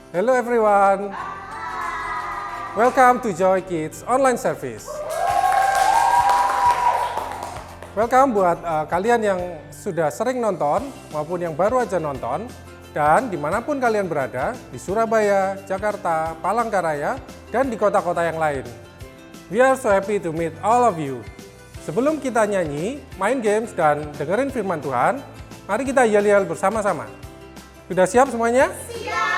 Hello everyone. Welcome to Joy Kids Online Service. Welcome buat kalian yang sudah sering nonton maupun yang baru aja nonton. Dan dimanapun kalian berada, di Surabaya, Jakarta, Palangkaraya, dan di kota-kota yang lain. We are so happy to meet all of you. Sebelum kita nyanyi, main games, dan dengerin firman Tuhan, mari kita yel-yel bersama-sama. Sudah siap semuanya? Siap!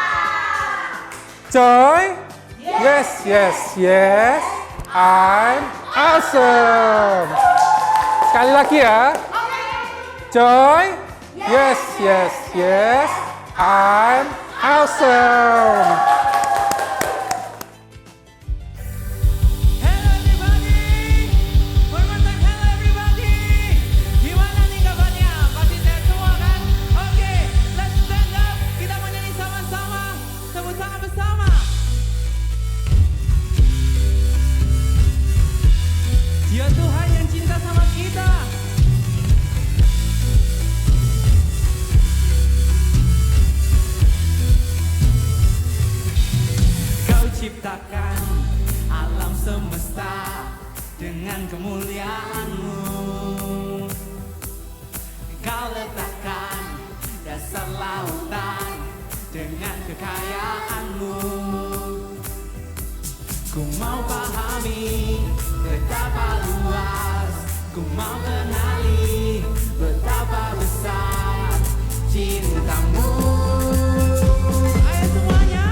Joy? Yes, yes, yes. I'm awesome. Sekali lagi ya. Joy? Yes, yes, yes. I'm awesome. Hello everybody, one more time hello everybody. Gimana nih kabarnya? Pasti sehat semua kan? Oke, let's stand up. Kita mau nyanyi sama-sama. Tepuk tangan bersama. Dia Tuhan yang cinta sama kita. Ciptakan alam semesta dengan kemuliaan-Mu. Kau letakkan dasar lautan dengan kekayaan-Mu. Ku mau pahami betapa luas, ku mau kenali betapa besar cinta-Mu. Ayo semuanya.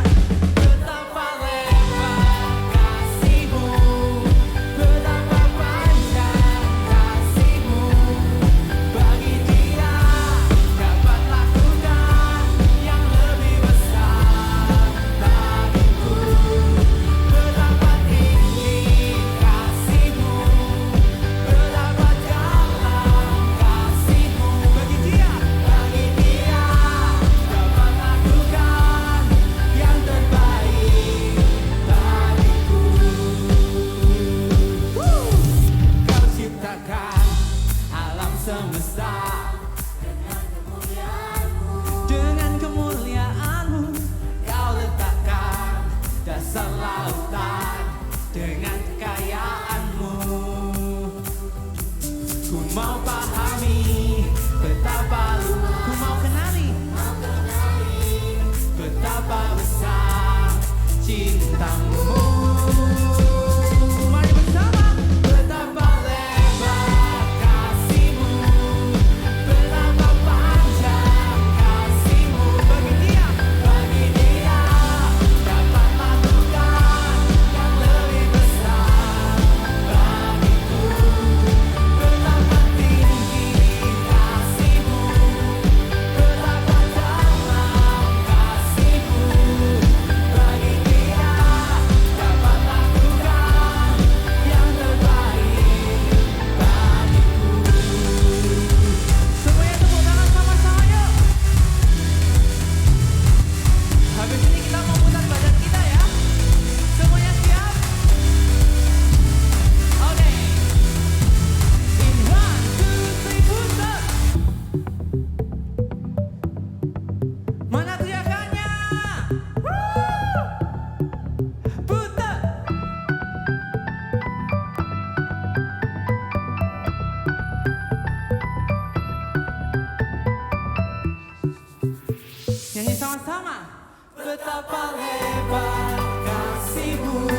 Betapa hebat kasih-Mu,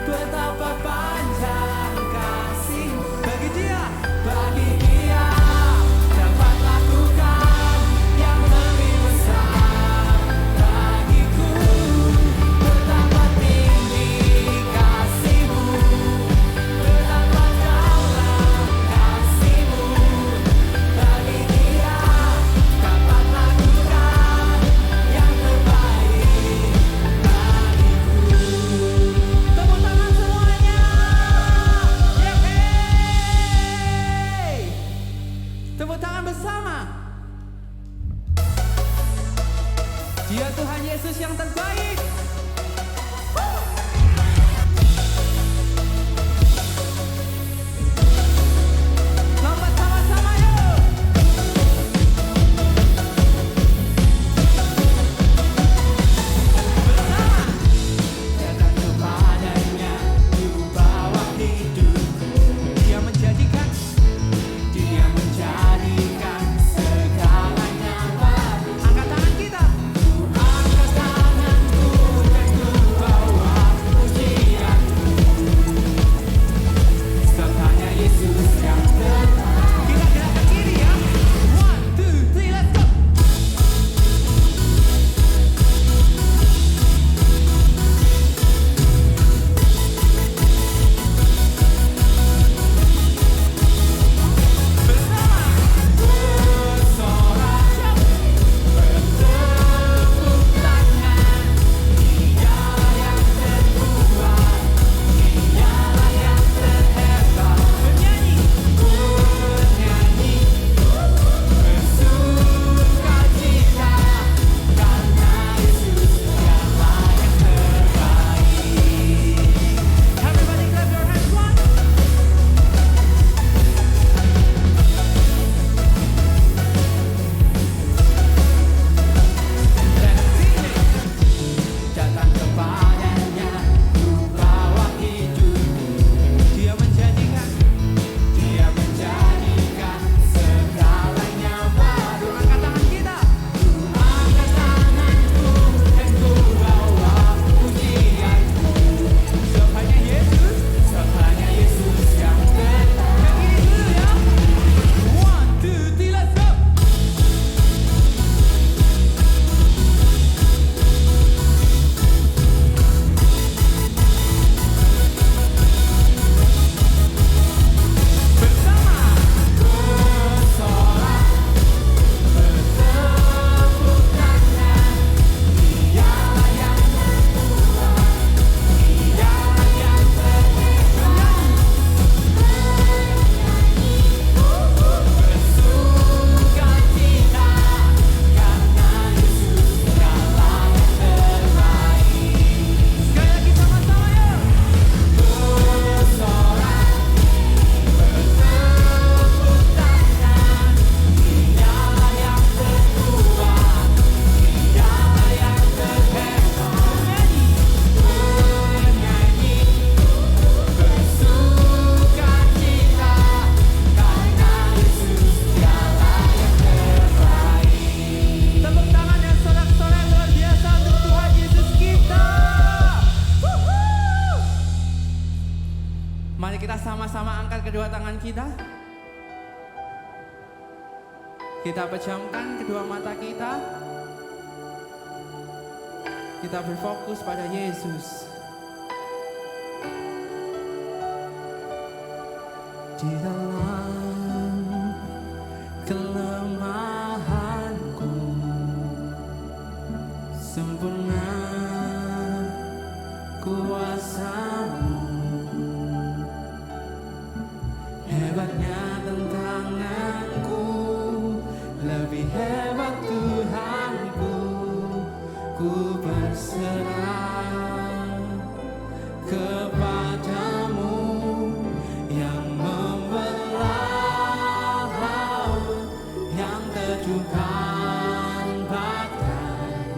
betapa panjang kasih-Mu. Bagi dia dapat lakukan yang lebih besar bagiku. Betapa tinggi kasih-Mu, betapa dalam kasih-Mu. Bagi dia dapat lakukan yang terbaik bagiku. Tepuk tangan semuanya. Yeay. Tepuk tangan bersama. Dia Tuhan Yesus yang terbaik. Lompat sama-sama yuk. kedua tangan kita. Kita pejamkan kedua mata kita. Kita berfokus pada Yesus. Di dalam kelemahanku sempurna kuasa-Mu. Hebatnya tantanganku, lebih hebat Tuhanku. Ku berserah kepada-Mu yang membelah laut, yang terjunkan badai,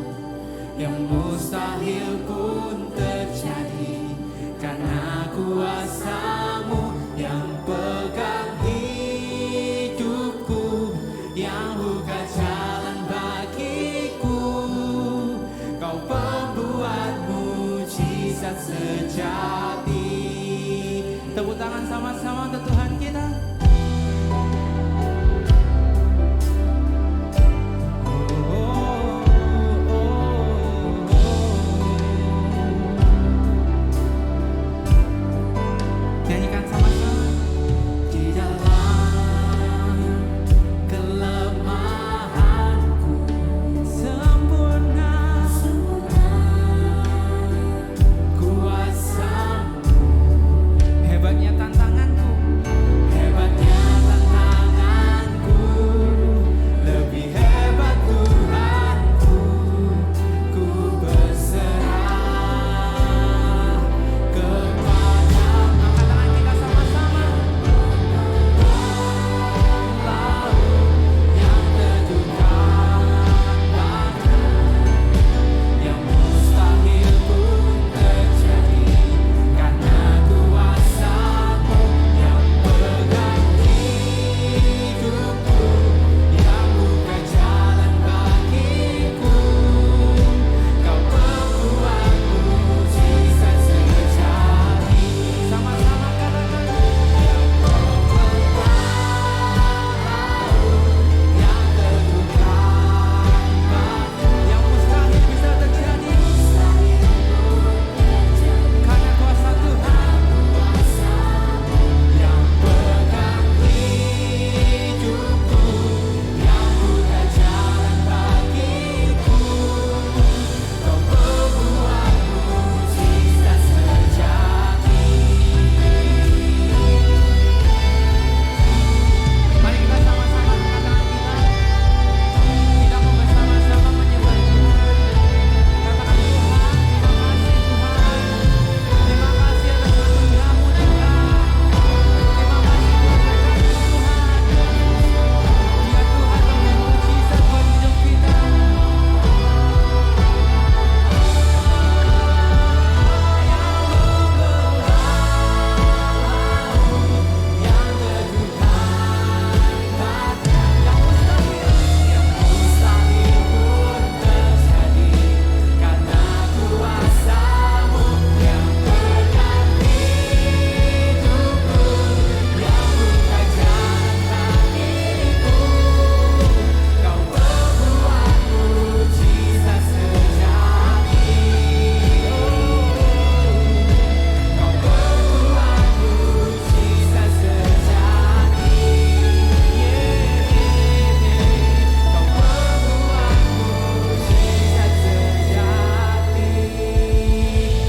yang mustahil pun terjadi karena kuasa-Mu yang pegang hidupku, yang buka jalan bagiku. Kau pembuat mujizat sejati. Tepuk tangan sama-sama untuk Tuhan kita. Nyanyikan sama-sama. Di dalam kelemahanku sempurna kuasa-Mu. Hebatnya tantanganku, hebatnya tantanganku, lebih hebat Tuhanku. Ku berserah kepada. Angkat tangan kita sama-sama. Laut yang terjunkan badai, yang mustahil pun terjadi karena kuasa-Mu yang pegang hidupku, yang buka jalan bagiku. Kau pembuat mujizat sejati. Sama-sama katakan. Yang membelah laut, yang terjunkan badai, yang mustahil bisa terjadi karena kuasa Tuhan yang pegang hidupku, yang buka jalan bagiku. Kau pembuat mujizat sejati. Mari kita sama-sama angkat tangan kita. Kita mau bersama-sama menyembah Tuhan. Katakan Tuhan, terima kasih Tuhan. Terima kasih atas anugerah-Mu Tuhan. Terima kasih Tuhan berkati Tuhan. Biar Tuhan membuat mujizat buat hidup kita. Yang terjunkan badai, yang mustahil pun terjadi karena kuasa-Mu yang pegang hidupku, yang buka jalan bagiku. Kau pembuat mujizat sejati. Kau pembuat mujizat sejati. Kau pembuat mujizat sejati.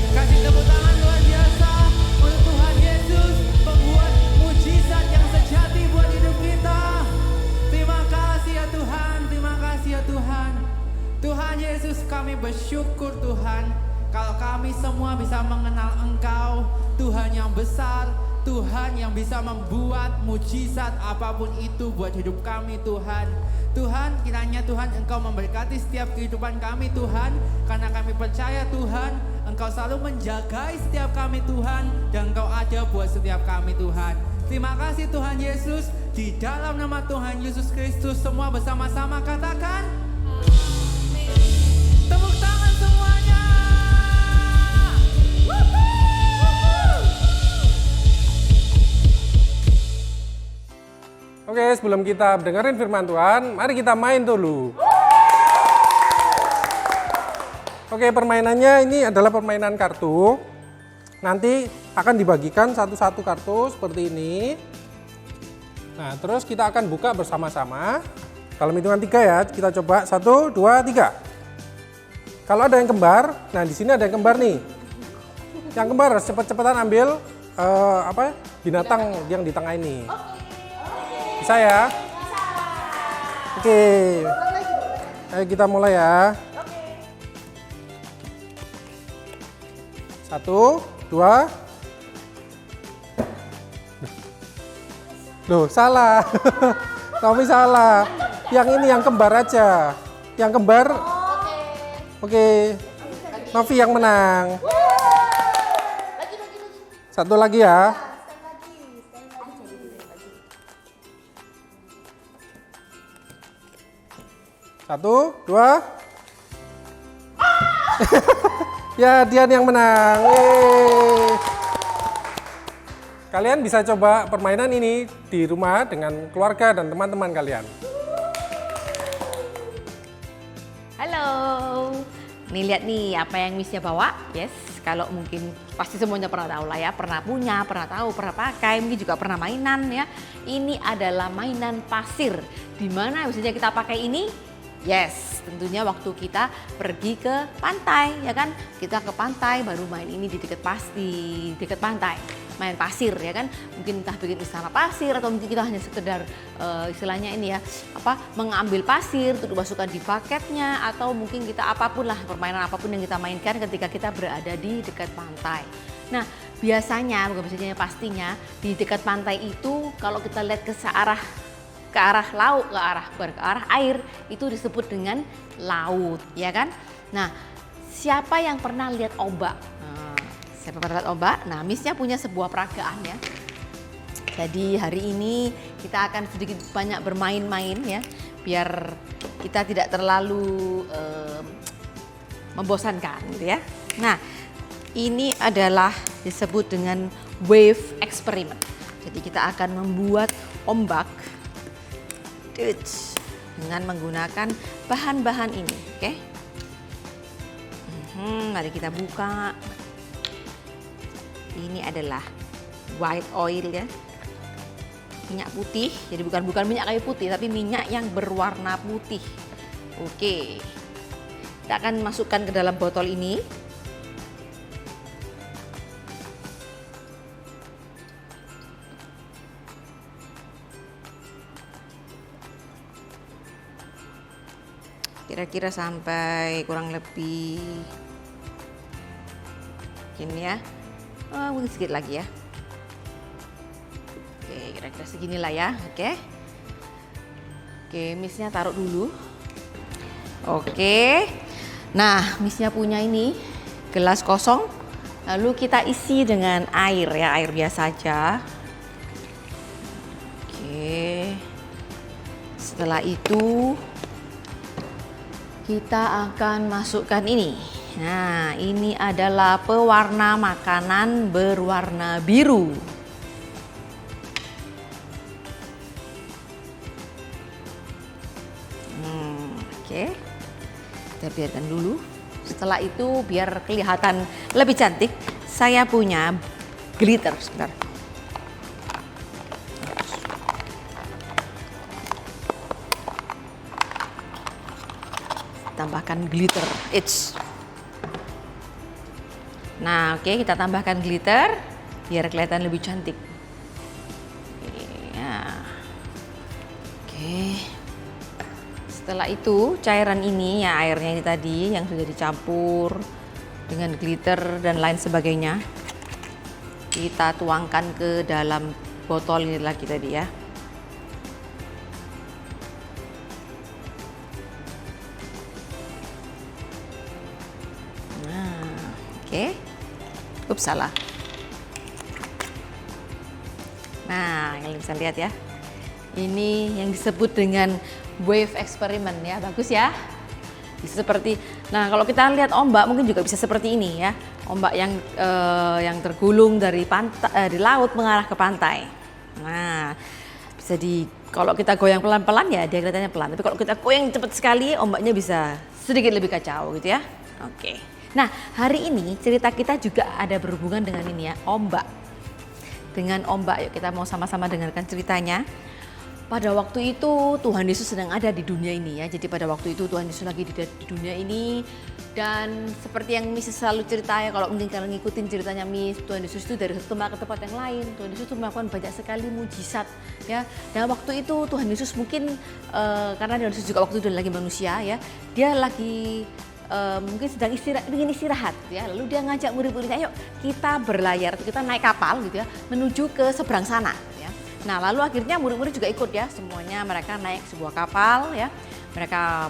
Kasih tepuk tangan luar biasa untuk Tuhan Yesus, pembuat mujizat yang sejati buat hidup kita. Terima kasih ya Tuhan, terima kasih ya Tuhan. Tuhan Yesus, kami bersyukur Tuhan, kalau kami semua bisa mengenal Engkau, Tuhan yang besar, Tuhan yang bisa membuat mujizat apapun itu buat hidup kami Tuhan. Tuhan, kiranya Tuhan Engkau memberkati setiap kehidupan kami Tuhan, karena kami percaya Tuhan, Engkau selalu menjagai setiap kami Tuhan, dan Engkau ada buat setiap kami Tuhan. Terima kasih Tuhan Yesus, di dalam nama Tuhan Yesus Kristus semua bersama-sama katakan tepuk tangan semuanya. Wuhu! Oke, sebelum kita dengerin firman Tuhan, mari kita main dulu. Oke, permainannya ini adalah permainan kartu. Nanti akan dibagikan satu-satu kartu seperti ini. Nah, terus kita akan buka bersama-sama. Dalam hitungan 3 ya, kita coba 1, 2, 3. Kalau ada yang kembar, nah di sini ada yang kembar nih. Yang kembar harus cepet-cepetan ambil binatang yang di tengah ini. Bisa ya? Oke. Ayo kita mulai ya. 1, 2. Loh, salah. Tommy salah. Yang ini yang kembar aja. Yang kembar. Oke. Novi yang menang. Satu lagi ya. Satu, 2. Ya, Dian yang menang. Yeay. Kalian bisa coba permainan ini di rumah dengan keluarga dan teman-teman kalian. Halo. Nih lihat nih apa yang Missnya bawa. Yes, kalau mungkin pasti semuanya pernah tahu lah ya, pernah punya, pernah tahu, pernah pakai, mungkin juga pernah mainan ya. Ini adalah mainan pasir. Di mana biasanya kita pakai ini? Yes, tentunya waktu kita pergi ke pantai ya kan. Kita ke pantai baru main ini di dekat pantai. Main pasir ya kan, mungkin entah bikin istana pasir atau mungkin kita hanya sekedar istilahnya ini ya mengambil pasir untuk dimasukkan di bucketnya, atau mungkin kita apapun lah, permainan apapun yang kita mainkan ketika kita berada di dekat pantai. Nah biasanya, bukan biasanya, pastinya di dekat pantai itu kalau kita lihat ke arah laut, ke arah air, itu disebut dengan laut ya kan. Nah siapa yang pernah lihat ombak? Siapa pernah lihat ombak? Nah, Missnya punya sebuah peragaan ya. Jadi hari ini kita akan sedikit banyak bermain-main ya, biar kita tidak terlalu membosankan gitu ya. Nah, ini adalah disebut dengan wave experiment. Jadi kita akan membuat ombak dengan menggunakan bahan-bahan ini, oke? Mari kita buka. Ini adalah white oil ya, minyak putih. Jadi bukan minyak kayu putih, tapi minyak yang berwarna putih. Oke, kita akan masukkan ke dalam botol ini. Kira-kira sampai kurang lebih gini ya. Mungkin sedikit lagi ya. Oke, kira-kira seginilah ya. Oke, Missnya taruh dulu. Oke, nah Missnya punya ini gelas kosong. Lalu kita isi dengan air ya, air biasa aja. Oke, setelah itu kita akan masukkan ini. Nah, ini adalah pewarna makanan berwarna biru. Oke, kita biarkan dulu. Setelah itu biar kelihatan lebih cantik, saya punya glitter. Sebentar. Tambahkan glitter. Nah, oke, kita tambahkan glitter biar kelihatan lebih cantik. Ya. Oke. Setelah itu cairan ini ya, airnya ini tadi yang sudah dicampur dengan glitter dan lain sebagainya, kita tuangkan ke dalam botol ini lagi tadi ya. Nah, oke. Ups, salah. Nah, kalian bisa lihat ya. Ini yang disebut dengan wave experiment ya, bagus ya. Bisa seperti, nah kalau kita lihat ombak mungkin juga bisa seperti ini ya. Ombak yang tergulung dari pantai, di laut mengarah ke pantai. Nah, bisa Kalau kita goyang pelan-pelan ya dia kelihatannya pelan. Tapi kalau kita goyang cepat sekali ombaknya bisa sedikit lebih kacau gitu ya. Oke. Nah hari ini cerita kita juga ada berhubungan dengan ini ya, ombak. Dengan ombak, yuk kita mau sama-sama dengarkan ceritanya. Pada waktu itu Tuhan Yesus sedang ada di dunia ini ya. Jadi pada waktu itu Tuhan Yesus lagi di dunia ini. Dan seperti yang Miss selalu cerita ya, kalau mungkin kalian ngikutin ceritanya Miss, Tuhan Yesus itu dari satu tempat ke tempat yang lain. Tuhan Yesus itu melakukan banyak sekali mujizat ya. Dan waktu itu Tuhan Yesus mungkin karena Tuhan Yesus juga waktu itu lagi manusia ya, dia lagi mungkin sedang ingin istirahat ya. Lalu dia ngajak murid-muridnya, ayo kita berlayar, kita naik kapal gitu ya, menuju ke seberang sana ya. Nah lalu akhirnya murid-murid juga ikut ya, semuanya mereka naik sebuah kapal ya. Mereka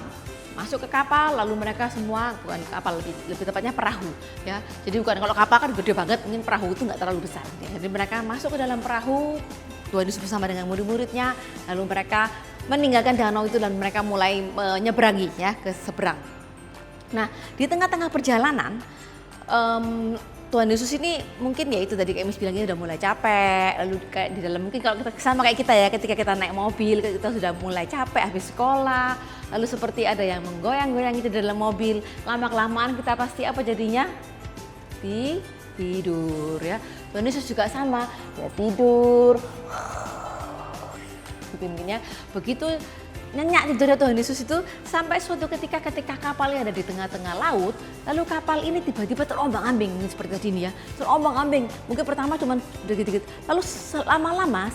masuk ke kapal, lalu mereka semua, bukan kapal, lebih tepatnya perahu ya. Jadi bukan, kalau kapal kan gede banget, mungkin perahu itu nggak terlalu besar ya. Jadi mereka masuk ke dalam perahu, Tuhan Yesus bersama dengan murid-muridnya, lalu mereka meninggalkan danau itu dan mereka mulai menyeberangi ya ke seberang. Nah di tengah-tengah perjalanan Tuhan Yesus ini mungkin ya itu tadi kayak Miss bilangnya udah mulai capek, lalu kayak di dalam mungkin kalau kita sama kayak kita ya, ketika kita naik mobil kita sudah mulai capek habis sekolah, lalu seperti ada yang menggoyang-goyang itu di dalam mobil, lama-kelamaan kita pasti apa jadinya? Tidur ya. Tuhan Yesus juga sama, ya tidur. Mungkinnya begitu nyenyak tidurnya Tuhan Yesus itu sampai suatu ketika kapalnya ada di tengah-tengah laut, lalu kapal ini tiba-tiba terombang-ambing seperti tadi ini ya, terombang-ambing. Mungkin pertama cuma dikit-dikit, lalu lama-lama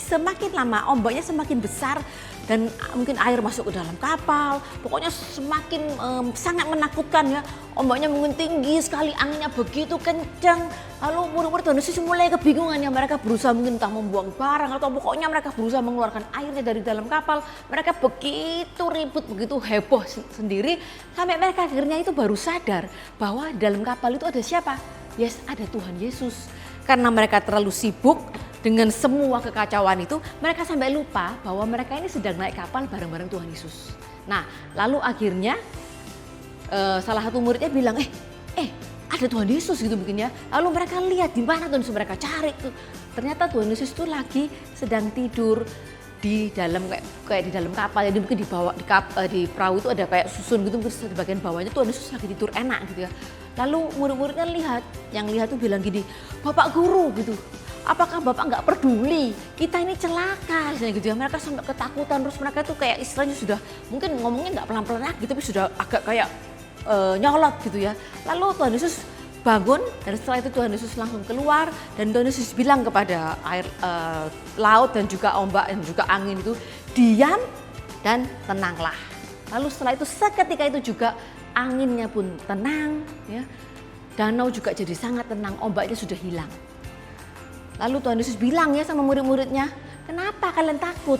semakin lama ombaknya semakin besar dan mungkin air masuk ke dalam kapal. Pokoknya semakin sangat menakutkan ya. Ombaknya mungkin tinggi sekali, anginnya begitu kencang. Lalu murid-murid Tuhan Yesus mulai kebingungan ya, mereka berusaha mungkin entah membuang barang atau pokoknya mereka berusaha mengeluarkan airnya dari dalam kapal. Mereka begitu ribut, begitu heboh sendiri sampai mereka akhirnya itu baru sadar bahwa dalam kapal itu ada siapa? Yes, ada Tuhan Yesus. Karena mereka terlalu sibuk dengan semua kekacauan itu, mereka sampai lupa bahwa mereka ini sedang naik kapal bareng-bareng Tuhan Yesus. Nah, lalu akhirnya salah satu muridnya bilang, ada Tuhan Yesus gitu mungkin ya. Lalu mereka lihat di mana Tuhan Yesus, mereka cari tuh. Ternyata Tuhan Yesus itu lagi sedang tidur di dalam kayak di dalam kapal. Jadi mungkin di bawah di perahu itu ada kayak susun gitu, mungkin di bagian bawahnya Tuhan Yesus lagi tidur enak gitu ya. Lalu murid-muridnya lihat, yang lihat tuh bilang gini, Bapak Guru gitu, apakah Bapak nggak peduli? Kita ini celaka, gitu ya. Mereka sampai ketakutan, terus mereka tuh kayak istilahnya sudah, mungkin ngomongnya nggak pelan-pelan gitu, tapi sudah agak kayak nyolot gitu ya. Lalu Tuhan Yesus bangun, dan setelah itu Tuhan Yesus langsung keluar, dan Tuhan Yesus bilang kepada air laut dan juga ombak dan juga angin itu, diam dan tenanglah. Lalu setelah itu seketika itu juga anginnya pun tenang ya. Danau juga jadi sangat tenang, ombaknya sudah hilang. Lalu Tuhan Yesus bilang ya sama murid-muridnya, kenapa kalian takut?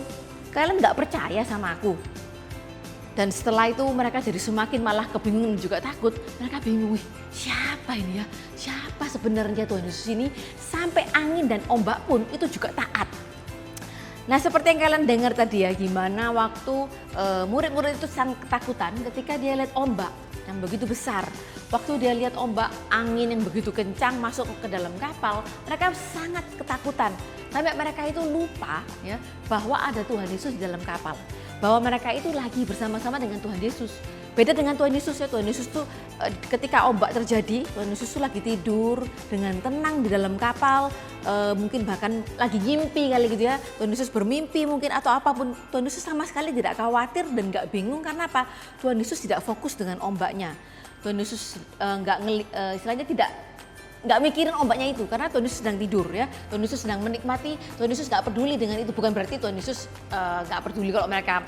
Kalian nggak percaya sama aku? Dan setelah itu mereka jadi semakin malah kebingungan juga takut. Mereka bingung, siapa ini ya? Siapa sebenarnya Tuhan Yesus ini? Sampai angin dan ombak pun itu juga taat. Nah seperti yang kalian dengar tadi ya, gimana waktu murid-murid itu sangat ketakutan ketika dia lihat ombak yang begitu besar. Waktu dia lihat ombak angin yang begitu kencang masuk ke dalam kapal, mereka sangat ketakutan. Sampai mereka itu lupa ya bahwa ada Tuhan Yesus di dalam kapal. Bahwa mereka itu lagi bersama-sama dengan Tuhan Yesus. Beda dengan Tuhan Yesus ya, Tuhan Yesus tuh ketika ombak terjadi, Tuhan Yesus tuh lagi tidur dengan tenang di dalam kapal, mungkin bahkan lagi ngimpi kali gitu ya. Tuhan Yesus bermimpi mungkin atau apapun, Tuhan Yesus sama sekali tidak khawatir dan nggak bingung karena apa? Tuhan Yesus tidak fokus dengan ombaknya. Tuhan Yesus istilahnya nggak mikirin ombaknya itu karena Tuhan Yesus sedang tidur ya. Tuhan Yesus sedang menikmati, Tuhan Yesus nggak peduli dengan itu. Bukan berarti Tuhan Yesus nggak peduli kalau mereka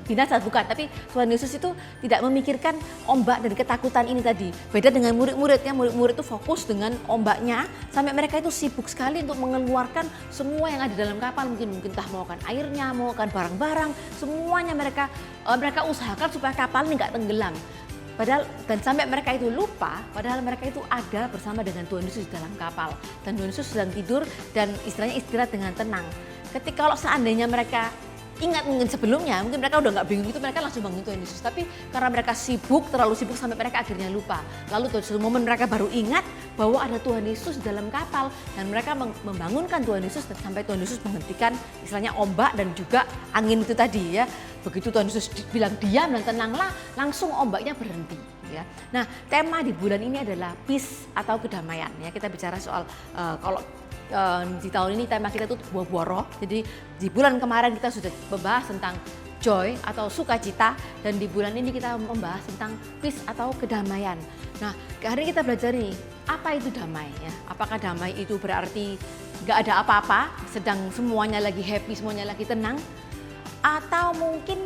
binasa, bukan, tapi Tuhan Yesus itu tidak memikirkan ombak dan ketakutan ini tadi. Beda dengan murid-muridnya, murid-murid itu fokus dengan ombaknya sampai mereka itu sibuk sekali untuk mengeluarkan semua yang ada dalam kapal, mungkin entah maukan airnya, maukan barang-barang, semuanya mereka usahakan supaya kapal ini nggak tenggelam. Padahal dan sampai mereka itu lupa, padahal mereka itu ada bersama dengan Tuhan Yesus di dalam kapal. Dan Tuhan Yesus sedang tidur dan istilahnya istirahat dengan tenang. Ketika kalau seandainya mereka ingat mungkin sebelumnya, mungkin mereka udah nggak bingung itu, mereka langsung bangun Tuhan Yesus. Tapi karena mereka sibuk, terlalu sibuk sampai mereka akhirnya lupa. Lalu suatu momen mereka baru ingat bahwa ada Tuhan Yesus di dalam kapal. Dan mereka membangunkan Tuhan Yesus sampai Tuhan Yesus menghentikan istilahnya ombak dan juga angin itu tadi ya. Begitu Tuhan Yesus bilang diam dan tenanglah, langsung ombaknya berhenti. Ya. Nah, tema di bulan ini adalah peace atau kedamaian. Ya, kita bicara soal kalau di tahun ini tema kita itu buah-buah roh. Jadi di bulan kemarin kita sudah membahas tentang joy atau sukacita, dan di bulan ini kita membahas tentang peace atau kedamaian. Nah, hari ini kita belajar nih, apa itu damai ya? Apakah damai itu berarti nggak ada apa-apa, sedang semuanya lagi happy, semuanya lagi tenang, atau mungkin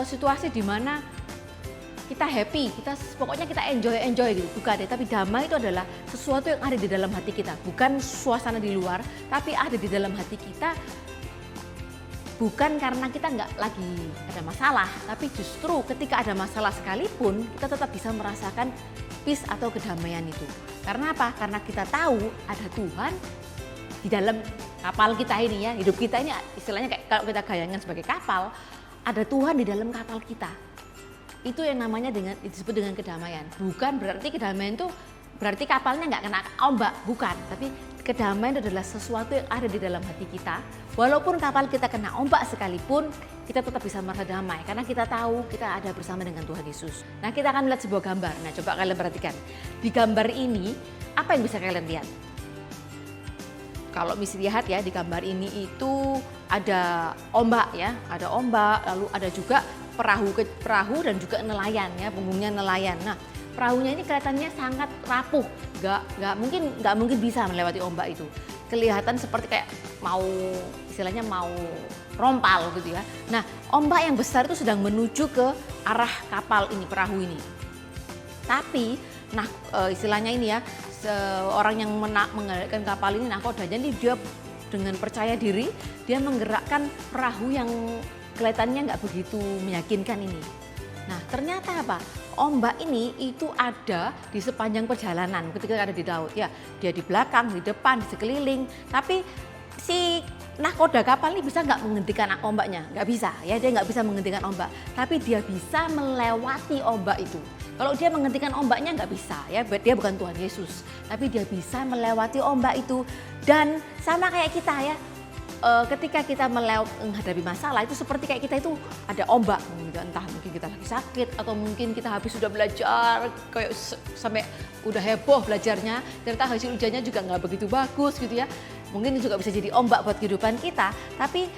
situasi di mana kita happy, pokoknya kita enjoy gitu, bukan deh. Tapi damai itu adalah sesuatu yang ada di dalam hati kita, bukan suasana di luar, tapi ada di dalam hati kita. Bukan karena kita nggak lagi ada masalah, tapi justru ketika ada masalah sekalipun kita tetap bisa merasakan peace atau kedamaian itu. Karena apa? Karena kita tahu ada Tuhan di dalam kapal kita ini ya, hidup kita ini istilahnya kayak kalau kita bayangkan sebagai kapal, ada Tuhan di dalam kapal kita. Itu yang namanya disebut dengan kedamaian. Bukan berarti kedamaian itu berarti kapalnya nggak kena ombak, bukan. Tapi kedamaian adalah sesuatu yang ada di dalam hati kita. Walaupun kapal kita kena ombak sekalipun, kita tetap bisa merasa damai. Karena kita tahu kita ada bersama dengan Tuhan Yesus. Nah, kita akan melihat sebuah gambar. Nah, coba kalian perhatikan. Di gambar ini, apa yang bisa kalian lihat? Kalau bisa lihat ya, di gambar ini itu ada ombak ya. Ada ombak, lalu ada juga perahu dan juga nelayan ya, punggungnya nelayan. Nah, perahunya ini kelihatannya sangat rapuh, nggak mungkin bisa melewati ombak itu. Kelihatan seperti kayak istilahnya mau rompal gitu ya. Nah, ombak yang besar itu sedang menuju ke arah kapal ini, perahu ini. Tapi, istilahnya ini ya, seorang yang mengendalikan kapal ini, nakodanya ini dia dengan percaya diri, dia menggerakkan perahu yang kelihatannya nggak begitu meyakinkan ini. Nah, ternyata apa? Ombak ini itu ada di sepanjang perjalanan ketika ada di laut ya. Dia di belakang, di depan, di sekeliling. Tapi si nahkoda kapal ini bisa nggak menghentikan ombaknya? Nggak bisa ya, dia nggak bisa menghentikan ombak. Tapi dia bisa melewati ombak itu. Kalau dia menghentikan ombaknya nggak bisa ya, dia bukan Tuhan Yesus. Tapi dia bisa melewati ombak itu. Dan sama kayak kita ya, ketika kita menghadapi masalah itu seperti kayak kita itu ada ombak, entah mungkin kita lagi sakit atau mungkin kita habis sudah belajar kayak sampai udah heboh belajarnya, ternyata hasil ujiannya juga nggak begitu bagus gitu ya. Mungkin juga bisa jadi ombak buat kehidupan kita, tapi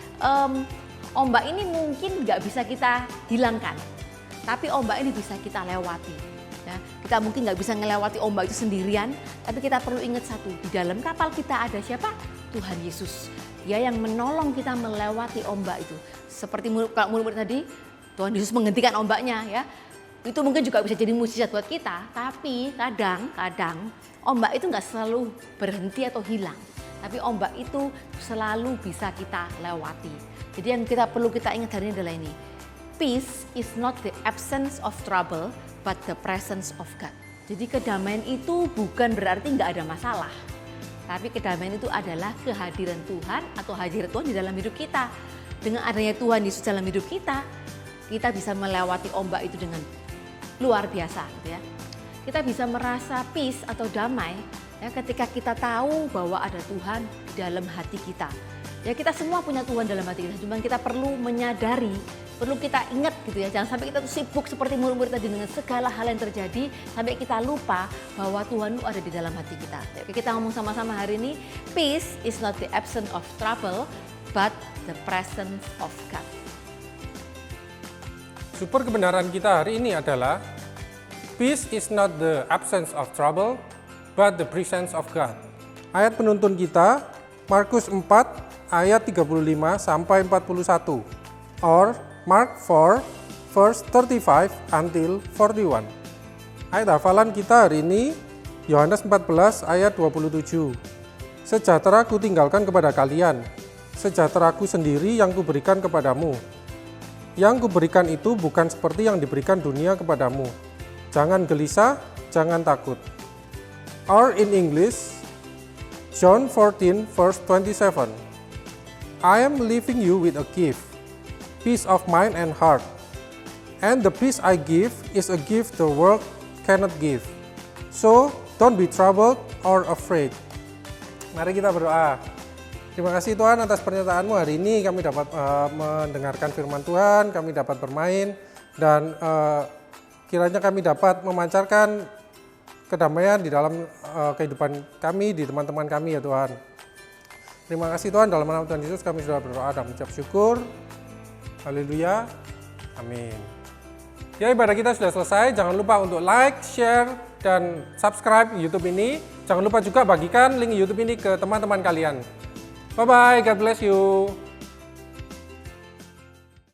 ombak ini mungkin nggak bisa kita hilangkan, tapi ombak ini bisa kita lewati. Ya, kita mungkin nggak bisa melewati ombak itu sendirian, tapi kita perlu ingat satu, di dalam kapal kita ada siapa? Tuhan Yesus. Dia yang menolong kita melewati ombak itu. Seperti murid-murid tadi, Tuhan Yesus menghentikan ombaknya ya. Itu mungkin juga bisa jadi mukjizat buat kita, tapi kadang ombak itu nggak selalu berhenti atau hilang. Tapi ombak itu selalu bisa kita lewati. Jadi yang perlu kita ingat hari ini adalah ini. Peace is not the absence of trouble, but the presence of God. Jadi kedamaian itu bukan berarti nggak ada masalah. Tapi kedamaian itu adalah kehadiran Tuhan atau hadirat Tuhan di dalam hidup kita. Dengan adanya Tuhan Yesus dalam hidup kita bisa melewati ombak itu dengan luar biasa gitu ya. Kita bisa merasa peace atau damai ya, ketika kita tahu bahwa ada Tuhan di dalam hati kita. Ya, kita semua punya Tuhan dalam hati kita, cuma kita perlu menyadari, perlu kita ingat gitu ya, jangan sampai kita tuh sibuk seperti murid-murid tadi dengan segala hal yang terjadi sampai kita lupa bahwa Tuhan itu ada di dalam hati kita. Oke, kita ngomong sama-sama hari ini, peace is not the absence of trouble, but the presence of God. Super kebenaran kita hari ini adalah peace is not the absence of trouble, but the presence of God. Ayat penuntun kita Markus 4 ayat 35 sampai 41 or Mark 4 verse 35 until 41. Ayat hafalan kita hari ini Yohanes 14 ayat 27. Sejahtera ku tinggalkan kepada kalian, sejahtera-Ku sendiri yang kuberikan kepadamu. Yang kuberikan itu bukan seperti yang diberikan dunia kepadamu. Jangan gelisah, jangan takut. Or in English, John 14 verse 27. I am leaving you with a gift, peace of mind and heart. And the peace I give is a gift the world cannot give. So, don't be troubled or afraid. Mari kita berdoa. Terima kasih Tuhan atas pernyataan-Mu hari ini. Kami dapat mendengarkan firman Tuhan, kami dapat bermain, dan kiranya kami dapat memancarkan kedamaian di dalam kehidupan kami, di teman-teman kami ya Tuhan. Terima kasih Tuhan, dalam nama Tuhan Yesus kami sudah berdoa dan mengucap syukur. Haleluya. Amin. Ya, ibadah kita sudah selesai. Jangan lupa untuk like, share, dan subscribe YouTube ini. Jangan lupa juga bagikan link YouTube ini ke teman-teman kalian. Bye-bye, God bless you.